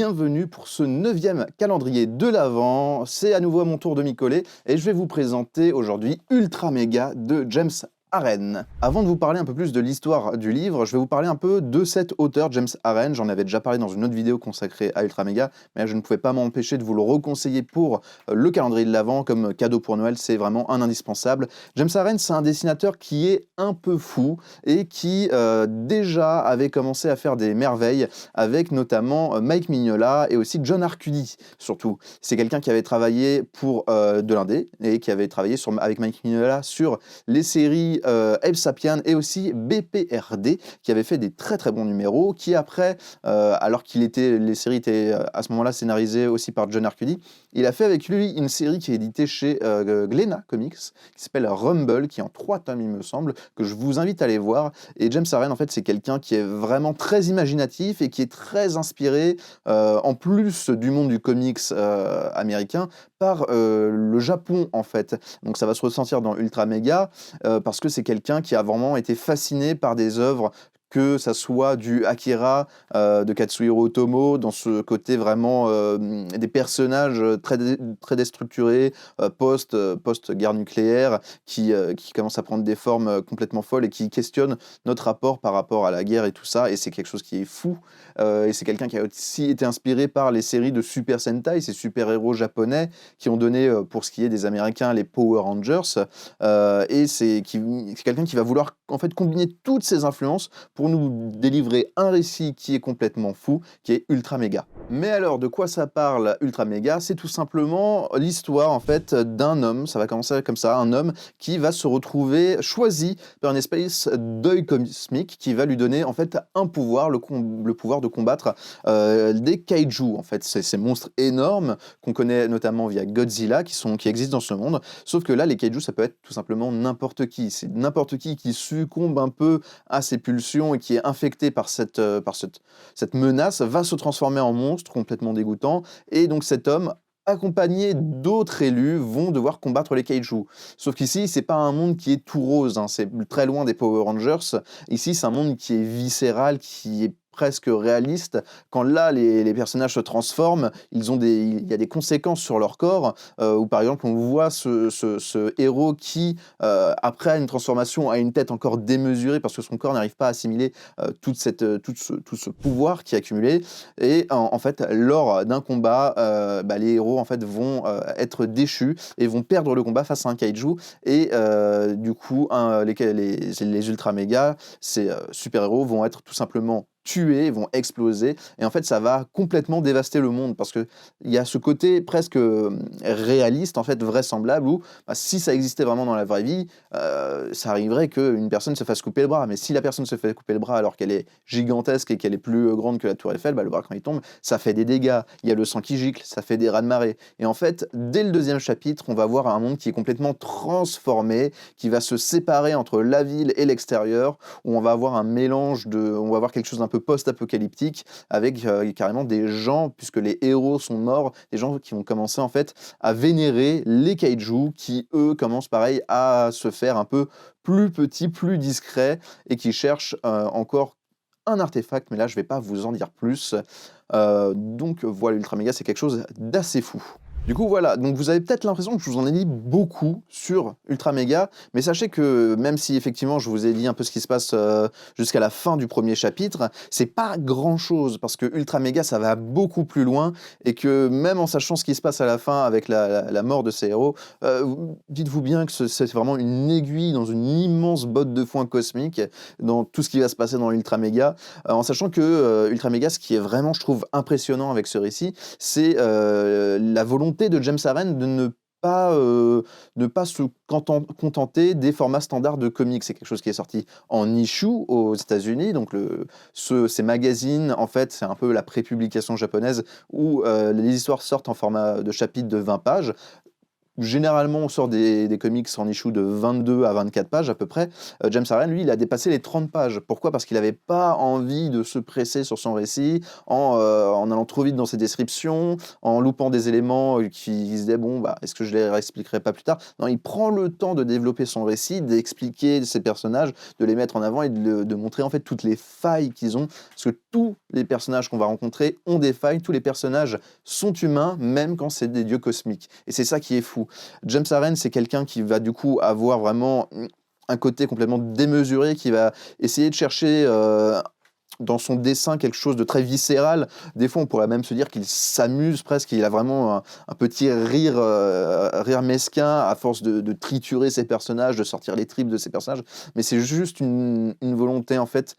bienvenue pour ce 9e calendrier de l'Avent. C'est à nouveau à mon tour de m'y coller et je vais vous présenter aujourd'hui Ultra Mega de James Harren. Avant de vous parler un peu plus de l'histoire du livre, je vais vous parler un peu de cet auteur, James Harren. J'en avais déjà parlé dans une autre vidéo consacrée à Ultra Mega, mais je ne pouvais pas m'empêcher de vous le reconseiller pour le calendrier de l'Avent comme cadeau pour Noël, c'est vraiment un indispensable. James Harren, c'est un dessinateur qui est un peu fou et qui déjà avait commencé à faire des merveilles avec notamment Mike Mignola et aussi John Arcudi, surtout. C'est quelqu'un qui avait travaillé pour de l'indé et qui avait travaillé avec Mike Mignola sur les séries El Sapien et aussi BPRD, qui avait fait des très très bons numéros, qui après, alors les séries étaient à ce moment-là scénarisées aussi par John Arcudi, il a fait avec lui une série qui est éditée chez Glénat Comics, qui s'appelle Rumble, qui est en 3 tomes il me semble, que je vous invite à aller voir. Et James Harren, en fait, c'est quelqu'un qui est vraiment très imaginatif et qui est très inspiré, en plus du monde du comics américain, par le Japon, en fait. Donc ça va se ressentir dans Ultra Mega, parce que c'est quelqu'un qui a vraiment été fasciné par des œuvres, que ça soit du Akira de Katsuhiro Otomo, dans ce côté vraiment des personnages très déstructurés, post-guerre nucléaire, qui commencent à prendre des formes complètement folles et qui questionnent notre rapport par rapport à la guerre et tout ça, et c'est quelque chose qui est fou. Et c'est quelqu'un qui a aussi été inspiré par les séries de Super Sentai, ces super-héros japonais qui ont donné, pour ce qui est des Américains, les Power Rangers. Et c'est quelqu'un qui va vouloir en fait combiner toutes ces influences pour nous délivrer un récit qui est complètement fou, qui est Ultra Mega. Mais alors, de quoi ça parle Ultra Mega? C'est tout simplement l'histoire en fait d'un homme, ça va commencer comme ça, un homme qui va se retrouver choisi par une espèce d'œil cosmique qui va lui donner en fait un pouvoir, le pouvoir de combattre des kaiju, en fait, ces monstres énormes qu'on connaît notamment via Godzilla, qui existent dans ce monde, sauf que là, les kaiju, ça peut être tout simplement n'importe qui. C'est n'importe qui succombe un peu à ses pulsions et qui est infecté par cette menace, va se transformer en monstre complètement dégoûtant, et donc cet homme, accompagnés d'autres élus, vont devoir combattre les kaiju. Sauf qu'ici, c'est pas un monde qui est tout rose, hein, c'est très loin des Power Rangers. Ici, c'est un monde qui est viscéral, qui est presque réaliste. Quand là, les personnages se transforment, il y a des conséquences sur leur corps, où par exemple, on voit ce héros qui, après une transformation, a une tête encore démesurée parce que son corps n'arrive pas à assimiler tout ce pouvoir qui est accumulé. Et en fait, lors d'un combat, les héros en fait vont être déchus et vont perdre le combat face à un kaiju. Et du coup, les Ultra Méga, ces super-héros vont être tout simplement tués, vont exploser, et en fait ça va complètement dévaster le monde, parce que il y a ce côté presque réaliste, en fait vraisemblable, où si ça existait vraiment dans la vraie vie, ça arriverait qu'une personne se fasse couper le bras, mais si la personne se fait couper le bras alors qu'elle est gigantesque et qu'elle est plus grande que la tour Eiffel, le bras quand il tombe, ça fait des dégâts, il y a le sang qui gicle, ça fait des raz-de-marée, et en fait dès le 2e chapitre, on va voir un monde qui est complètement transformé, qui va se séparer entre la ville et l'extérieur, où on va avoir on va avoir quelque chose d'un peu post-apocalyptique, avec carrément des gens, puisque les héros sont morts, des gens qui vont commencer en fait à vénérer les kaiju, qui eux commencent pareil à se faire un peu plus petits, plus discrets, et qui cherchent encore un artefact, mais là je vais pas vous en dire plus. Donc voilà, Ultra Mega, c'est quelque chose d'assez fou. Du coup, voilà, donc vous avez peut-être l'impression que je vous en ai dit beaucoup sur Ultra Mega, mais sachez que même si effectivement je vous ai dit un peu ce qui se passe jusqu'à la fin du 1er chapitre, c'est pas grand-chose, parce que Ultra Mega, ça va beaucoup plus loin, et que même en sachant ce qui se passe à la fin avec la mort de ces héros, dites-vous bien que c'est vraiment une aiguille dans une immense botte de foin cosmique, dans tout ce qui va se passer dans Ultra Mega, en sachant que Ultra Mega, ce qui est vraiment, je trouve, impressionnant avec ce récit, c'est la volonté de James Harren de ne pas se contenter des formats standards de comics. C'est quelque chose qui est sorti en issue aux États-Unis, donc ces magazines, en fait, c'est un peu la prépublication japonaise où les histoires sortent en format de chapitres de 20 pages. généralement, on sort des comics en issue de 22 à 24 pages à peu près. James Aaron, lui, il a dépassé les 30 pages. Pourquoi? Parce qu'il n'avait pas envie de se presser sur son récit en allant trop vite dans ses descriptions, en loupant des éléments qui se disaient, bon, bah, est-ce que je les réexpliquerai pas plus tard? Non, il prend le temps de développer son récit, d'expliquer ses personnages, de les mettre en avant et de montrer en fait toutes les failles qu'ils ont. Parce que tous les personnages qu'on va rencontrer ont des failles, tous les personnages sont humains, même quand c'est des dieux cosmiques. Et c'est ça qui est fou. James Aaron, c'est quelqu'un qui va du coup avoir vraiment un côté complètement démesuré, qui va essayer de chercher dans son dessin quelque chose de très viscéral. Des fois, on pourrait même se dire qu'il s'amuse presque, il a vraiment un petit rire mesquin à force de triturer ses personnages, de sortir les tripes de ses personnages. Mais c'est juste une volonté, en fait,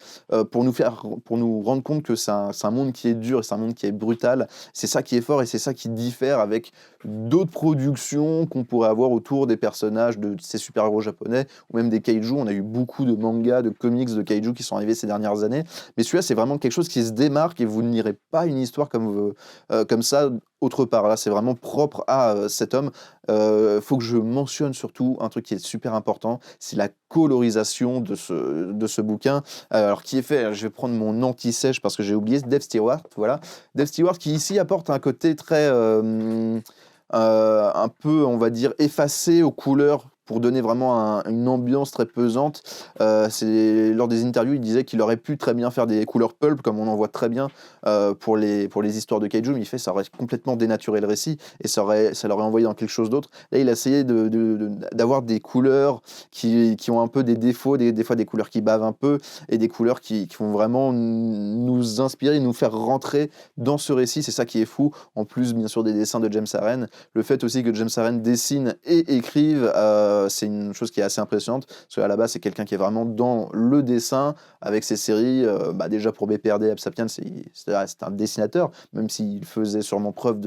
pour nous rendre compte que c'est un monde qui est dur et c'est un monde qui est brutal. C'est ça qui est fort et c'est ça qui diffère avec d'autres productions qu'on pourrait avoir autour des personnages de ces super-héros japonais ou même des kaiju. On a eu beaucoup de mangas, de comics de kaiju qui sont arrivés ces dernières années. Mais celui-là, c'est vraiment quelque chose qui se démarque et vous ne lirez pas une histoire comme ça autre part. Là, c'est vraiment propre à cet homme. Faut que je mentionne surtout un truc qui est super important, c'est la colorisation de ce bouquin. Alors, qui est fait, je vais prendre mon anti-sèche parce que j'ai oublié, Dave Stewart, voilà. Dave Stewart qui ici apporte un côté très, un peu, on va dire, effacé aux couleurs pour donner vraiment une ambiance très pesante. Lors des interviews, il disait qu'il aurait pu très bien faire des couleurs pulp, comme on en voit très bien pour les histoires de kaiju, mais il fait ça aurait complètement dénaturé le récit et ça l'aurait envoyé dans quelque chose d'autre. Là, il a essayé d'avoir des couleurs qui ont un peu des défauts, des fois des couleurs qui bavent un peu, et des couleurs qui vont vraiment nous inspirer, nous faire rentrer dans ce récit. C'est ça qui est fou, en plus bien sûr des dessins de James Aaron. Le fait aussi que James Aaron dessine et écrive, c'est une chose qui est assez impressionnante, parce qu'à la base, c'est quelqu'un qui est vraiment dans le dessin, avec ses séries, déjà pour BPRD, Absapiens, c'est un dessinateur, même s'il faisait sûrement preuve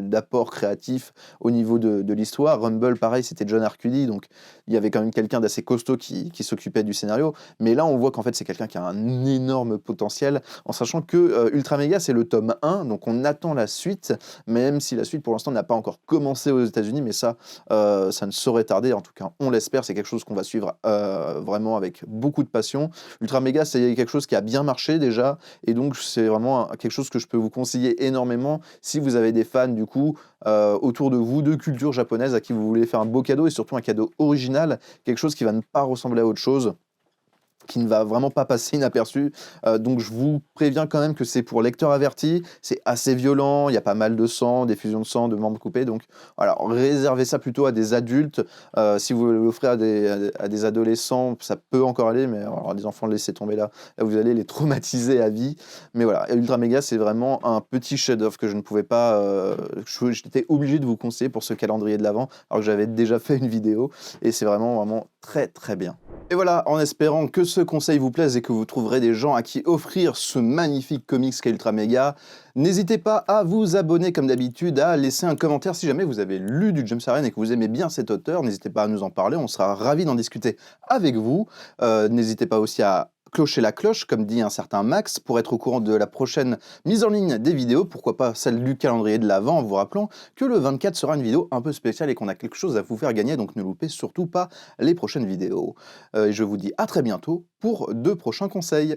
d'apport créatif au niveau de l'histoire. Rumble, pareil, c'était John Arcudi, donc il y avait quand même quelqu'un d'assez costaud qui s'occupait du scénario, mais là, on voit qu'en fait, c'est quelqu'un qui a un énorme potentiel, en sachant que Ultra Mega, c'est le tome 1, donc on attend la suite, même si la suite, pour l'instant, n'a pas encore commencé aux États-Unis, mais ça ne saurait tarder. En tout cas, on l'espère. C'est quelque chose qu'on va suivre vraiment avec beaucoup de passion. Ultra Mega, c'est quelque chose qui a bien marché déjà, et donc c'est vraiment quelque chose que je peux vous conseiller énormément si vous avez des fans du coup autour de vous de culture japonaise à qui vous voulez faire un beau cadeau et surtout un cadeau original, quelque chose qui va ne pas ressembler à autre chose, qui ne va vraiment pas passer inaperçu. Donc je vous préviens quand même que c'est pour lecteurs avertis, c'est assez violent, il y a pas mal de sang, des fusions de sang, de membres coupés, donc voilà, réservez ça plutôt à des adultes. Si vous l'offrez à des adolescents, ça peut encore aller, mais alors, des enfants, laissez tomber là, vous allez les traumatiser à vie. Mais voilà, Ultra Mega, c'est vraiment un petit chef-d'œuvre que je ne pouvais pas... j'étais obligé de vous conseiller pour ce calendrier de l'Avent, alors que j'avais déjà fait une vidéo, et c'est vraiment très très bien. Et voilà, en espérant que ce conseil vous plaise et que vous trouverez des gens à qui offrir ce magnifique comics qu'est Ultra Mega, n'hésitez pas à vous abonner comme d'habitude, à laisser un commentaire si jamais vous avez lu du James Aaron et que vous aimez bien cet auteur. N'hésitez pas à nous en parler, on sera ravis d'en discuter avec vous. N'hésitez pas aussi à clocher la cloche, comme dit un certain Max, pour être au courant de la prochaine mise en ligne des vidéos, pourquoi pas celle du calendrier de l'Avent, en vous rappelant que le 24 sera une vidéo un peu spéciale et qu'on a quelque chose à vous faire gagner, donc ne loupez surtout pas les prochaines vidéos. Et je vous dis à très bientôt pour de prochains conseils.